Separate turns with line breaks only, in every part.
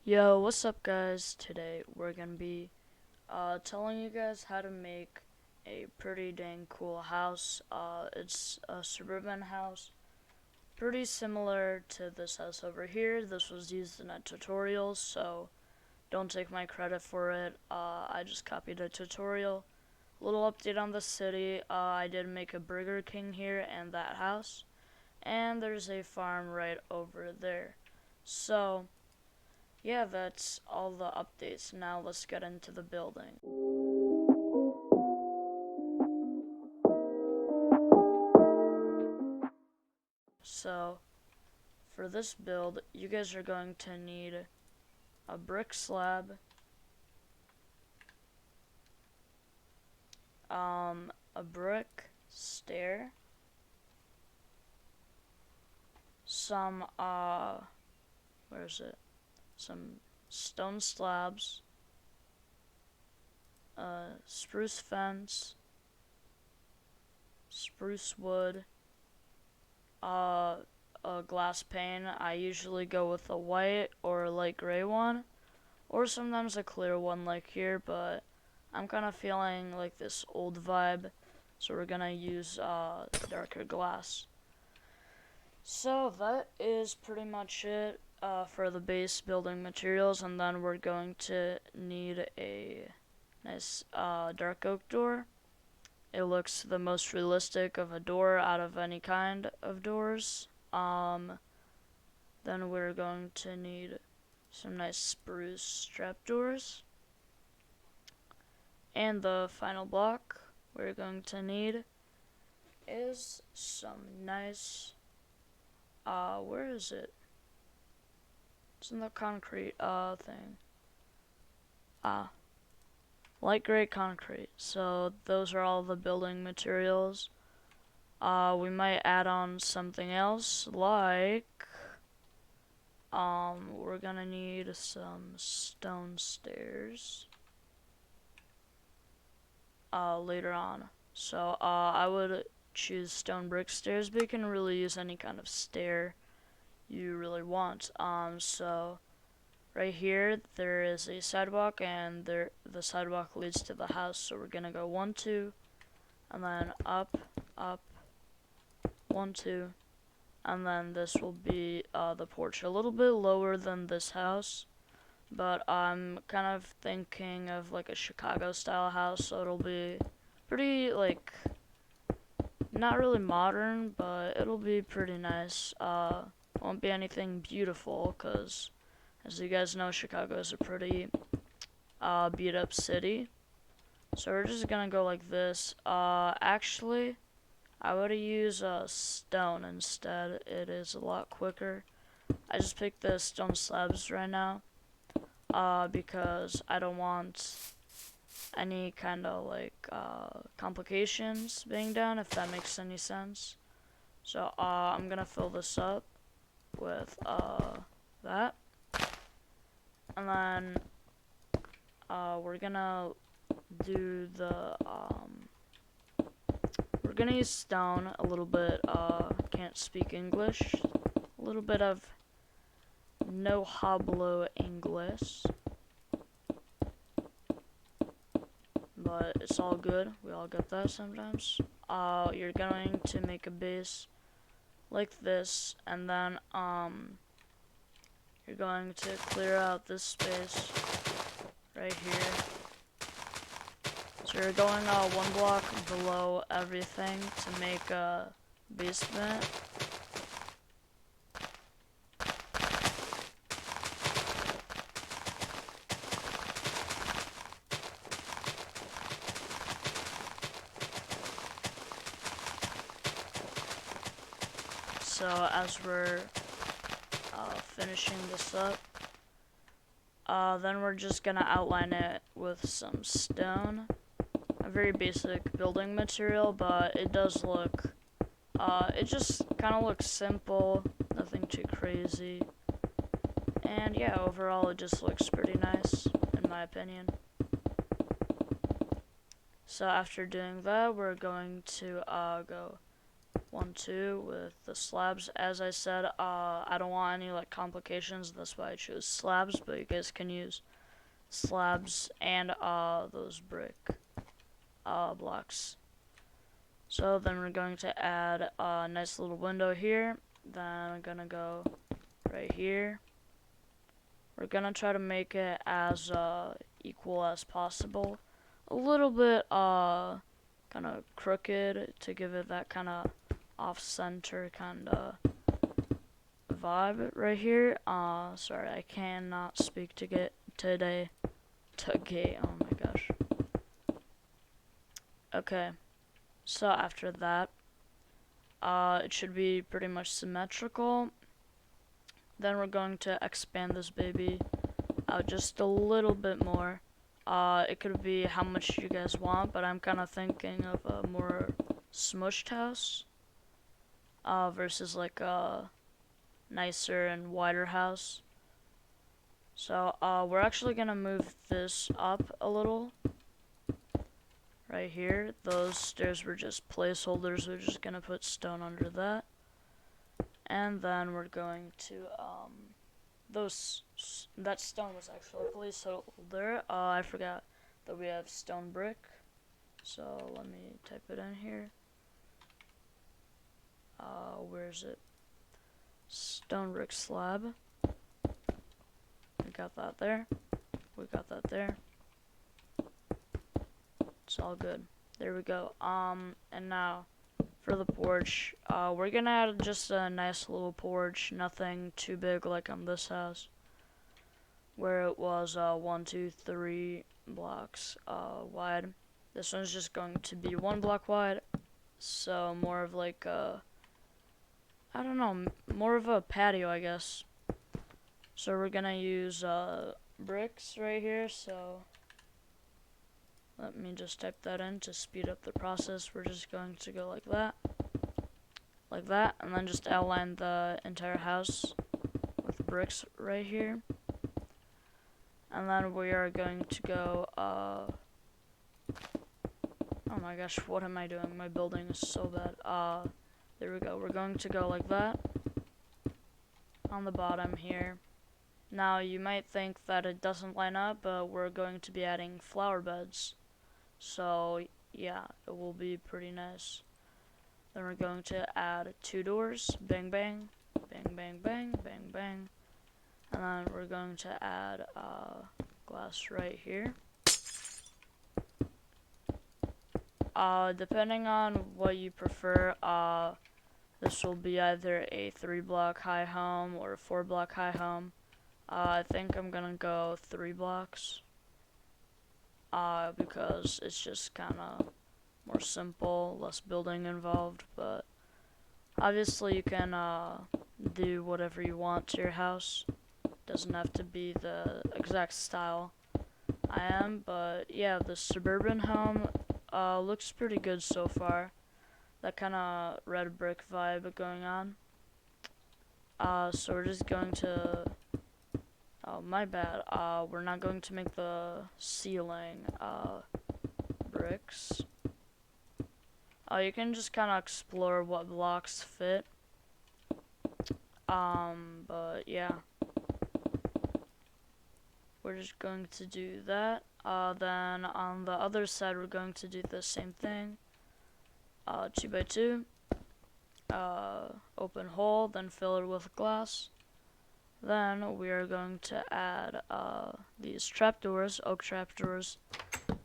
Yo, what's up guys? Today we're gonna be telling you guys how to make a pretty dang cool house. It's a suburban house, pretty similar to this house over here. This was used in a tutorial, so don't take my credit for it. I just copied a tutorial. Little update on the city, I did make a Burger King here and that house, and there's a farm right over there. So yeah, that's all the updates. Now let's get into the building. So, for this build, you guys are going to need a brick slab, a brick stair, some, where is it? Some stone slabs, spruce fence, spruce wood, a glass pane. I usually go with a white or light gray one, or sometimes a clear one like here, but I'm kind of feeling like this old vibe, so we're gonna use darker glass. So that is pretty much it for the base building materials, and then we're going to need a nice dark oak door. It looks the most realistic of a door out of any kind of doors. Then we're going to need some nice spruce trapdoors. And the final block we're going to need is some nice, where is it? It's in the concrete, thing. Light gray concrete. So those are all the building materials. We might add on something else, like, we're gonna need some stone stairs later on. So I would choose stone brick stairs, but you can really use any kind of stair you really want. So right here there is a sidewalk, and the sidewalk leads to the house. So we're gonna go 1, 2, and then up, 1, 2, and then this will be the porch. A little bit lower than this house, but I'm kind of thinking of like a Chicago style house, so it'll be pretty, like, not really modern, but it'll be pretty nice. Won't be anything beautiful, because as you guys know, Chicago is a pretty beat up city. So we're just gonna go like this. Actually, I would use stone instead. It is a lot quicker. I just picked the stone slabs right now, because I don't want any kind of like complications being done, if that makes any sense. So I'm gonna fill this up with that, and then we're gonna do the we're gonna use stone a little bit. Can't speak English. A little bit of no hablo English, but it's all good. We all get that sometimes. You're going to make a base like this, and then you're going to clear out this space right here. So you're going 1 block below everything to make a basement. So as we're finishing this up, then we're just gonna outline it with some stone. A very basic building material, but it does look, it just kind of looks simple, nothing too crazy. And yeah, overall it just looks pretty nice, in my opinion. So after doing that, we're going to go 1, 2 with the slabs. As I said, I don't want any like complications. That's why I chose slabs. But you guys can use slabs and those brick blocks. So then we're going to add a nice little window here. Then I'm gonna go right here. We're gonna try to make it as equal as possible. A little bit kind of crooked to give it that kind of off-center kind of vibe right here. Sorry, I cannot speak today. Oh my gosh. Okay. So after that, it should be pretty much symmetrical. Then we're going to expand this baby out just a little bit more. It could be how much you guys want, but I'm kind of thinking of a more smushed house versus like a nicer and wider house. So we're actually gonna move this up a little. Right here, those stairs were just placeholders. We're just gonna put stone under that, and then we're going to that stone was actually a placeholder. I forgot that we have stone brick, so let me type it in here. Where's it? Stone brick slab. We got that there. We got that there. It's all good. There we go. And now for the porch, we're gonna add just a nice little porch, nothing too big like on this house, where it was 1, 2, 3 blocks wide. This one's just going to be 1 block wide, so more of like a, I don't know, more of a patio, I guess. So we're gonna use bricks right here, so let me just type that in to speed up the process. We're just going to go like that, and then just outline the entire house with bricks right here. And then we are going to go, oh my gosh, what am I doing? My building is so bad. There we go. We're going to go like that on the bottom here. Now, you might think that it doesn't line up, but we're going to be adding flower beds. So, yeah, it will be pretty nice. Then we're going to add 2 doors. Bang, bang, bang, bang, bang, bang, bang. And then we're going to add glass right here. Depending on what you prefer, this will be either a 3-block high home or a 4-block high home. I think I'm gonna go 3 blocks. Because it's just kind of more simple, less building involved, but obviously you can do whatever you want to your house. Doesn't have to be the exact style I am, but yeah, the Suburban home looks pretty good so far. That kind of red brick vibe going on. So we're just going to, oh my bad, we're not going to make the ceiling bricks. You can just kind of explore what blocks fit. But yeah. We're just going to do that. Then on the other side, we're going to do the same thing. 2 by 2. Open hole, then fill it with glass. Then we are going to add these trapdoors, oak trapdoors,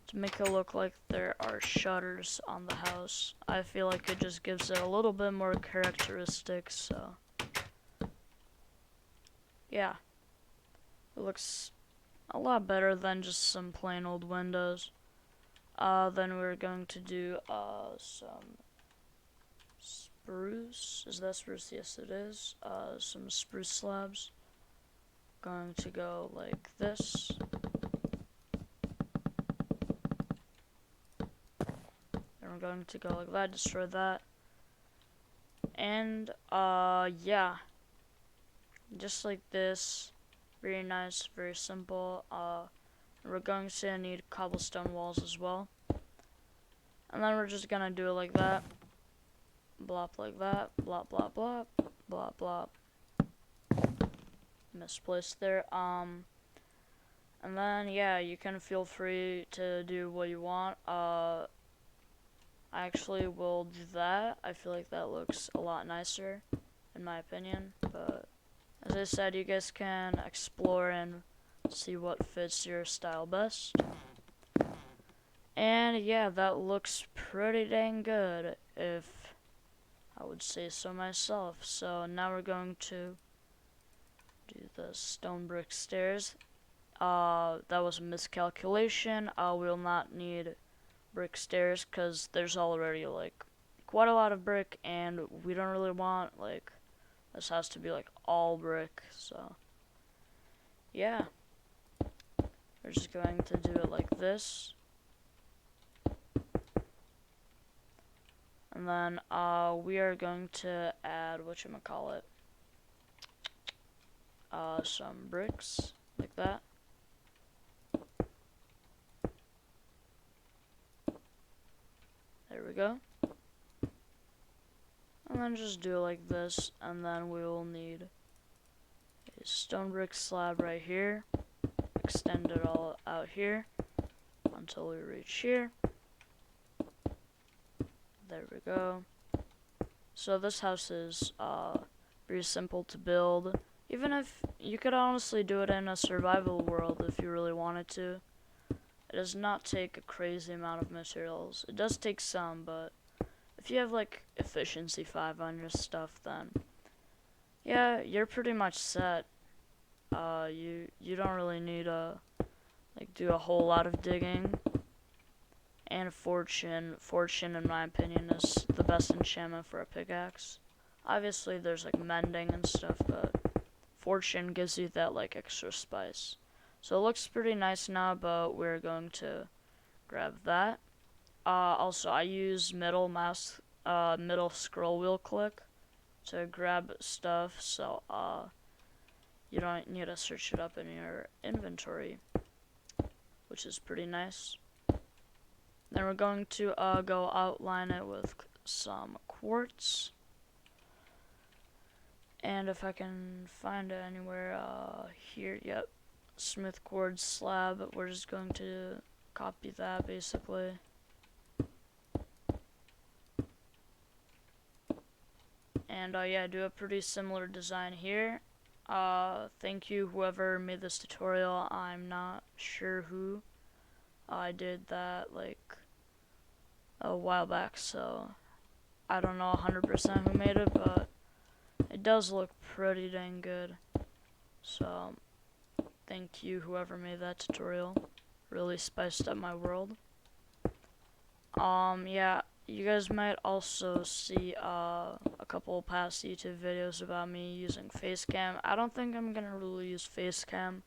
to make it look like there are shutters on the house. I feel like it just gives it a little bit more characteristics, so yeah. It looks a lot better than just some plain old windows. Then we're going to do some spruce. Is that spruce? Yes, it is. Some spruce slabs. Going to go like this. Then we're going to go like that, destroy that. And, yeah. Just like this. Very nice, very simple. We're going to need cobblestone walls as well. And then we're just gonna do it like that. blop like that, blop, blop, blop, blop, blop. Misplaced there. And then, yeah, you can feel free to do what you want. I actually will do that. I feel like that looks a lot nicer, in my opinion. But, as I said, you guys can explore and see what fits your style best. And, yeah, that looks pretty dang good, if I would say so myself. So, now we're going to do the stone brick stairs. That was a miscalculation. We'll not need brick stairs because there's already like quite a lot of brick, and we don't really want like this house to be like all brick. So yeah, we're just going to do it like this, and then we are going to add whatchamacallit, some bricks like that. There we go. And then just do it like this, and then we will need a stone brick slab right here. Extend it all out here until we reach here. There we go. So this house is pretty simple to build. Even if you could honestly do it in a survival world if you really wanted to. It does not take a crazy amount of materials. It does take some, but if you have like efficiency 5 on your stuff, then yeah, you're pretty much set. You don't really need to like do a whole lot of digging. And fortune in my opinion is the best enchantment for a pickaxe. Obviously there's like mending and stuff, but fortune gives you that like extra spice. So it looks pretty nice now, but we're going to grab that. Also I use middle scroll wheel click to grab stuff, so you don't need to search it up in your inventory, which is pretty nice. Then we're going to go outline it with some quartz. And if I can find it anywhere, here, yep, smooth quartz slab. We're just going to copy that basically. And yeah, do a pretty similar design here. Thank you whoever made this tutorial. I'm not sure who. I did that like a while back, so I don't know 100% who made it, but it does look pretty dang good. So thank you whoever made that tutorial. Really spiced up my world. Yeah, you guys might also see a couple past YouTube videos about me using Facecam. I don't think I'm gonna really use Facecam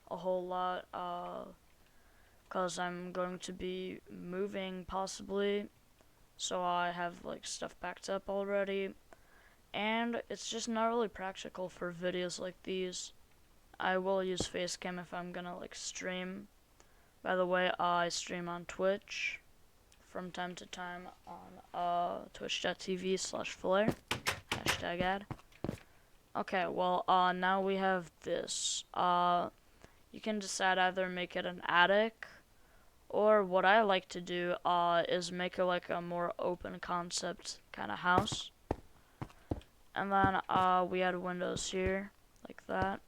a whole lot, cause I'm going to be moving possibly, so I have like stuff backed up already, and it's just not really practical for videos like these. I will use Facecam if I'm gonna like stream. By the way, I stream on Twitch from time to time on twitch.tv/Flare, #ad. Okay, well, now we have this. You can decide either make it an attic, or what I like to do is make it like a more open concept kind of house. And then we add windows here, like that.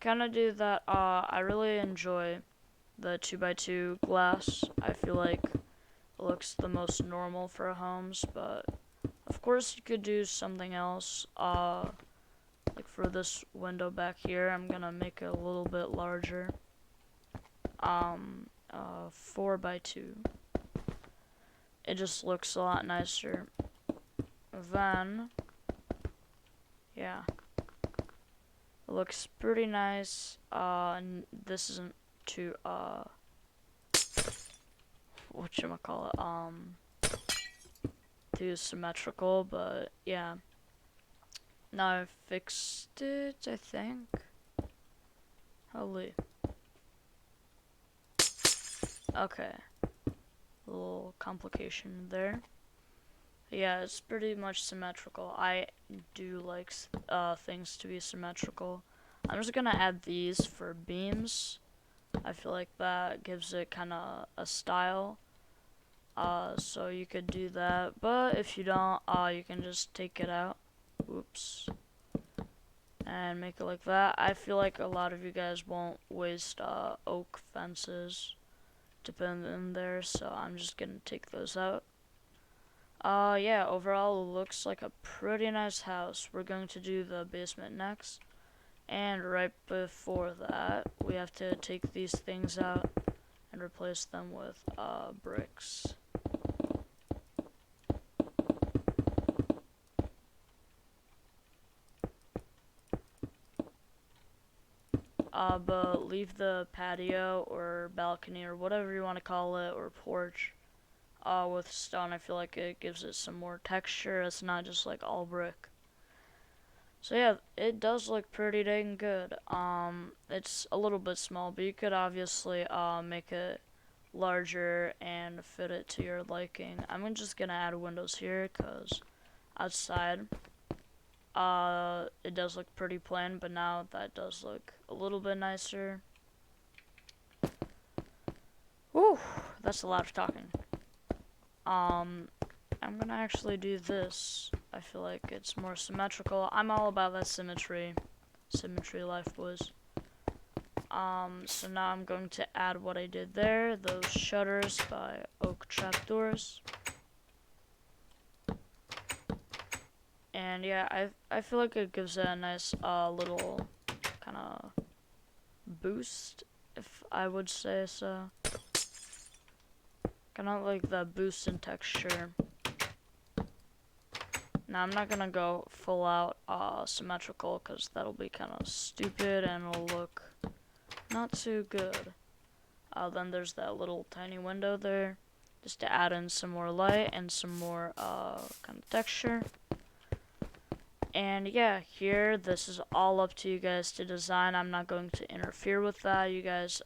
Kind of do that. I really enjoy the 2x2 glass. I feel like it looks the most normal for homes, but of course you could do something else. Like for this window back here, I'm gonna make it a little bit larger. 4x2. It just looks a lot nicer. Then, yeah, it looks pretty nice. And this isn't too whatchamacallit, too symmetrical, but yeah. Now I fixed it, I think. Holy. Okay. A little complication there. Yeah, it's pretty much symmetrical. I do like things to be symmetrical. I'm just gonna add these for beams. I feel like that gives it kind of a style. So you could do that, but if you don't, you can just take it out. Oops. And make it like that. I feel like a lot of you guys won't waste oak fences to put in there, so I'm just gonna take those out. Yeah, overall it looks like a pretty nice house. We're going to do the basement next. And right before that, we have to take these things out and replace them with bricks. But leave the patio or balcony or whatever you want to call it, or porch, with stone. I feel like it gives it some more texture. It's not just like all brick. So yeah, it does look pretty dang good. It's a little bit small, but you could obviously make it larger and fit it to your liking. I'm just gonna add windows here because outside it does look pretty plain, but now that does look a little bit nicer. Whew, that's a lot of talking. I'm gonna actually do this. I feel like it's more symmetrical. I'm all about that symmetry life, boys. So now I'm going to add what I did there, those shutters by oak trapdoors. And yeah, I feel like it gives it a nice little kind of boost, if I would say so. Kind of like the boost in texture. Now I'm not gonna go full out symmetrical because that'll be kind of stupid and it'll look not too good. Then there's that little tiny window there, just to add in some more light and some more kind of texture. And yeah, here, this is all up to you guys to design. I'm not going to interfere with that. You guys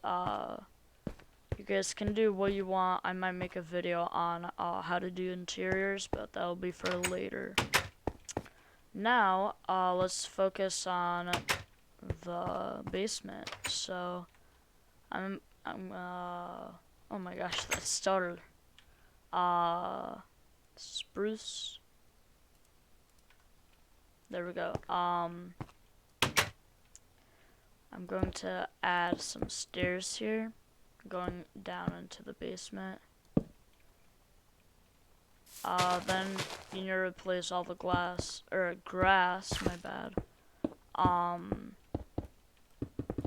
can do what you want. I might make a video on how to do interiors, but that'll be for later. Now, let's focus on the basement. So, oh my gosh, that started. Spruce. There we go. I'm going to add some stairs here, going down into the basement. Then you need to replace all the grass, my bad,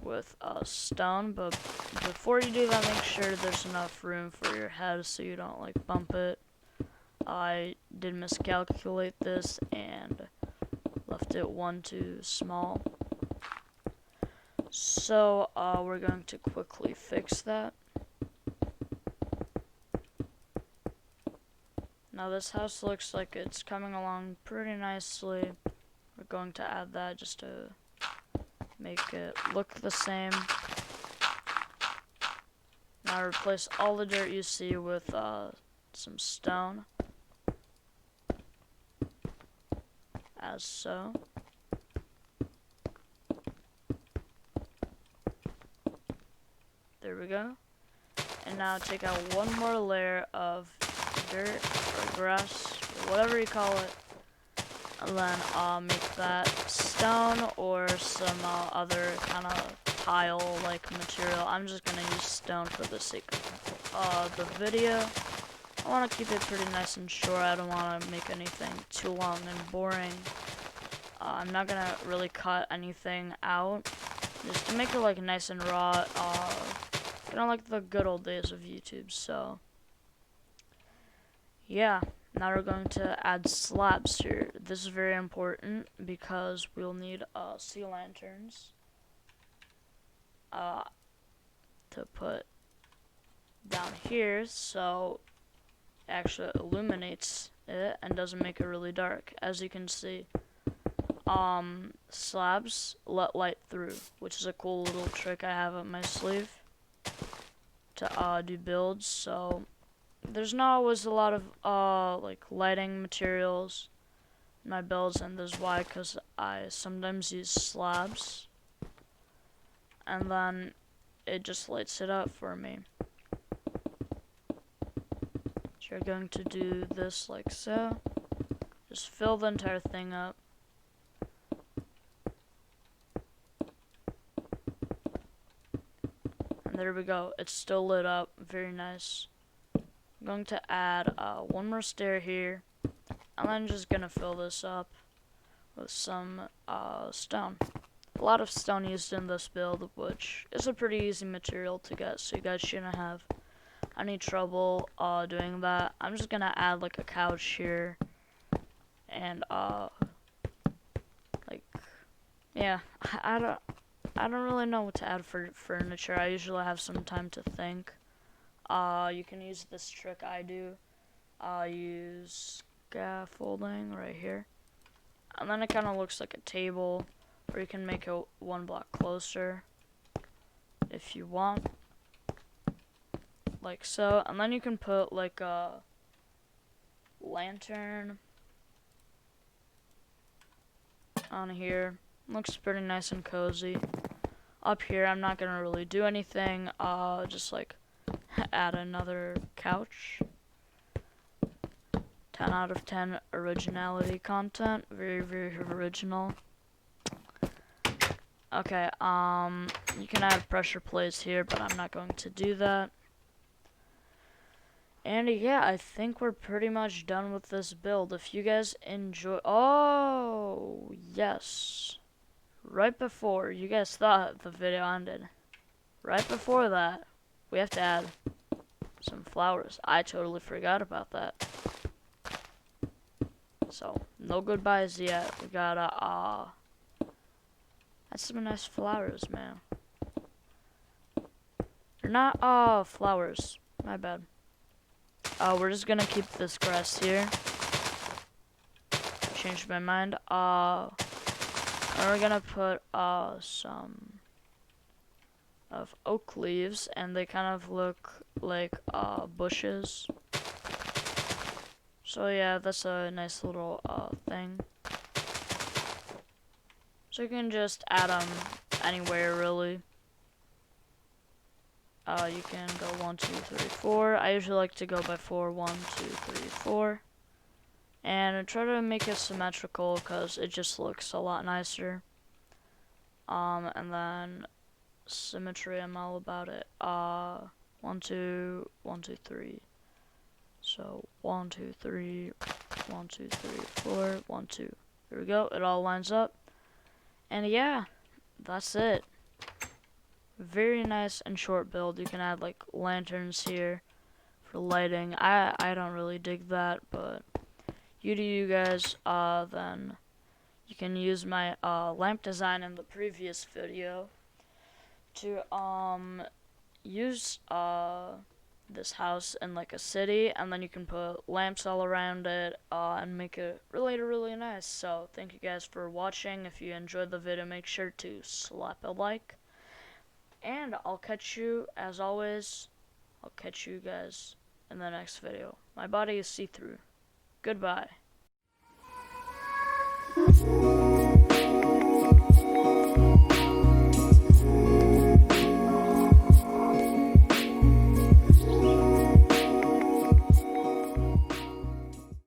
with stone, but before you do that, make sure there's enough room for your head so you don't like bump it. I did miscalculate this and left it one too small. So we're going to quickly fix that. Now this house looks like it's coming along pretty nicely. We're going to add that just to make it look the same. Now replace all the dirt you see with some stone. As so. There we go. And now take out one more layer of dirt or grass, or whatever you call it, and then make that stone or some other kind of tile-like material. I'm just gonna use stone for the sake of the video. I want to keep it pretty nice and short. I don't want to make anything too long and boring. I'm not gonna really cut anything out, just to make it like nice and raw. Kind of like the good old days of YouTube. So yeah, now we're going to add slabs here. This is very important because we'll need sea lanterns to put down here, so it actually illuminates it and doesn't make it really dark. As you can see, slabs let light through, which is a cool little trick I have up my sleeve to do builds. So there's not always a lot of like lighting materials in my builds, and this is why, because I sometimes use slabs, and then it just lights it up for me. So you're going to do this like so. Just fill the entire thing up. And there we go. It's still lit up. Very nice. I'm going to add one more stair here. And then just gonna fill this up with some stone. A lot of stone used in this build, which is a pretty easy material to get, so you guys shouldn't have any trouble doing that. I'm just gonna add like a couch here, and like, yeah, I don't really know what to add for furniture. I usually have some time to think. You can use this trick I do. Use scaffolding right here, and then it kind of looks like a table, or you can make it one block closer if you want, like so. And then you can put like a lantern on here. Looks pretty nice and cozy. Up here, I'm not gonna really do anything. Just like add another couch. 10 out of 10 originality content. Very, very original. Okay, you can add pressure plates here, but I'm not going to do that. And yeah, I think we're pretty much done with this build. If you guys enjoy, oh, yes. Right before you guys thought the video ended, right before that, we have to add some flowers. I totally forgot about that. So, no goodbyes yet. We gotta, add some nice flowers, man. They're not, flowers. My bad. We're just gonna keep this grass here. Changed my mind. And we're gonna put, some of oak leaves, and they kind of look like, bushes. So yeah, that's a nice little thing. So you can just add them anywhere, really. You can go 1, 2, 3, 4. I usually like to go by 4. 1, 2, 3, 4. And try to make it symmetrical because it just looks a lot nicer. And then symmetry, I'm all about it. 1, 2, 1, 2, 3. So 1, 2, 3, 1, 2, 3, 4, 1, 2. There we go. It all lines up. And yeah, that's it. Very nice and short build. You can add like lanterns here for lighting. I don't really dig that, but you do you guys. Then you can use my lamp design in the previous video to use this house in like a city, and then you can put lamps all around it and make it really nice. So thank you guys for watching. If you enjoyed the video, make sure to slap a like, and I'll catch you, as always, I'll catch you guys in the next video. My body is see-through. Goodbye.